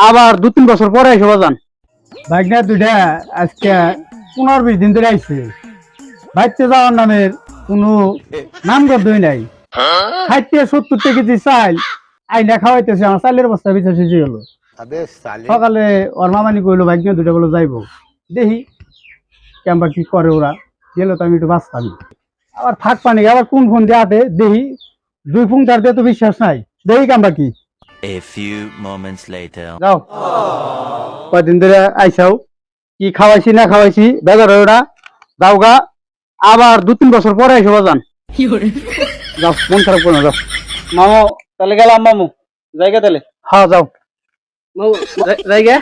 আবার 2-3 বছর পরে এসে বাজান ভাগনা দুইটা আজকে 15-20 দিন ধরে আইছে বাইতে যাওয়ার নামের কোনো নামগন্ধই নাই 60-70 কেজি চাল আইনা খাওয়াইতেছে আমার চালের বস্তা বিচার শেষ হলো সকালে ওর মামানি কইলো ভাগনা দুইটা বলে যাইবো দেখি কেমবা কি করে ওরা গেল তো আমি একটু বাঁচতাম আবার থাক পানি আবার কোন ফোন দিয়ে আটে দেখি 2 ফুংটার দিয়ে তো বিশ্বাস নাই দেখি কেমবা কি A few moments later. যাও কয়দিন ধরে আইসাও কি খাওয়াইছি না খাওয়াইছি বেজার হয় ওরা যাও গা আবার 2-3 বছর পরে এসে বাজান যাও মন খারাপ করো না যাও মামু তাহলে গেলাম মামু জায়গা তাহলে হ্যাঁ যাও মামু জায়গা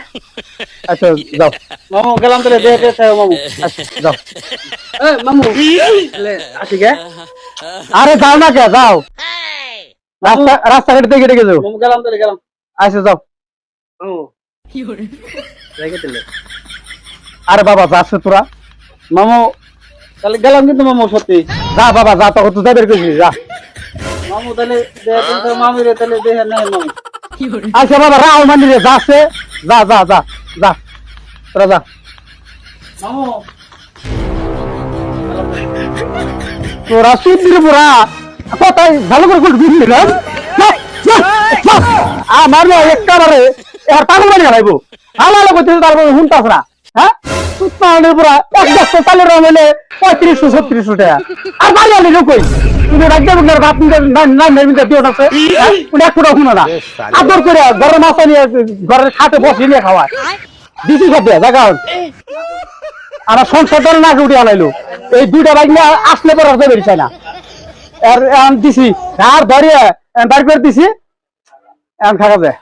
আচ্ছা যাও মামু গেলাম তাহলে দেখে মামু আচ্ছা যাও মামু আসি গে আরে যাও না কে যাও রাস্তাঘাট দেখে রেখে যাও গেলাম তাহলে গেলাম আচ্ছা যাও আরে বাবা যাচ্ছে তোরা মামু তাহলে গেলাম কিন্তু মামু সত্যি যা বাবা যা তখন তো যাবে কইছিস যা মামু তাহলে মামি রে তাহলে দেখে নাই মামু আচ্ছা বাবা রাও মানি রে যাচ্ছে যা যা যা যা তোরা যা মামু তোরা সুন্দর পুরা কথাই ভালো করে করে দিবি না আমার না একবারে এর পাগল বানি গাইবো হালালো কইতে তারপর হুনতাছ না হ্যাঁ সুতমানের পুরা এক বস্তা চালের রং হলে 3500-3600 টাকা আর বাড়ি আনি কই তুমি রাজ্য বুকের বাপ না নেমিতে দিও আছে কোন এক ফুটা শুনো না আদর করে ঘরের মাছ নিয়ে ঘরের খাটে বসে নিয়ে খাওয়ায় দিছি খাতে জায়গা আমার সংসার ধরে না উঠে আনাইলো এই দুইটা বাইক না আসলে পর আর বেরিয়ে না আর দিছি আর ধরিয়ে বার করে দিছি এখন থাকা যায়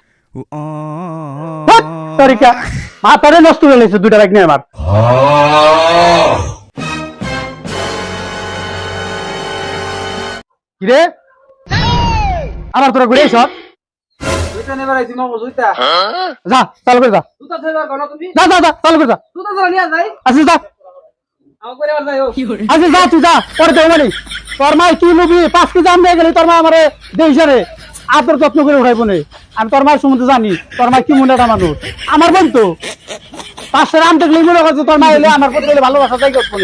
তরিকা মাথারে নষ্ট হয়ে গেছে দুইটা বাইক নিয়ে আমার কিরে আবার তোরা ঘুরে সব যা চালু করে যা যা যা যা চালু করে যা আচ্ছা যা আচ্ছা যা তুই যা পরে দেবো মানে তোর মাই কি লুবি 5 কেজি আম দিয়ে গেলি তোর মা আমারে দেশারে আদর যত্ন করে উঠাইবো না আমি তোর মায়ের সম্বন্ধে জানি তোর মা কি মনে একটা মানুষ আমার বোন তো 5 আম দেখলেই মনে করছে তোর মা এলে আমার প্রতি ভালোবাসা যাই করবো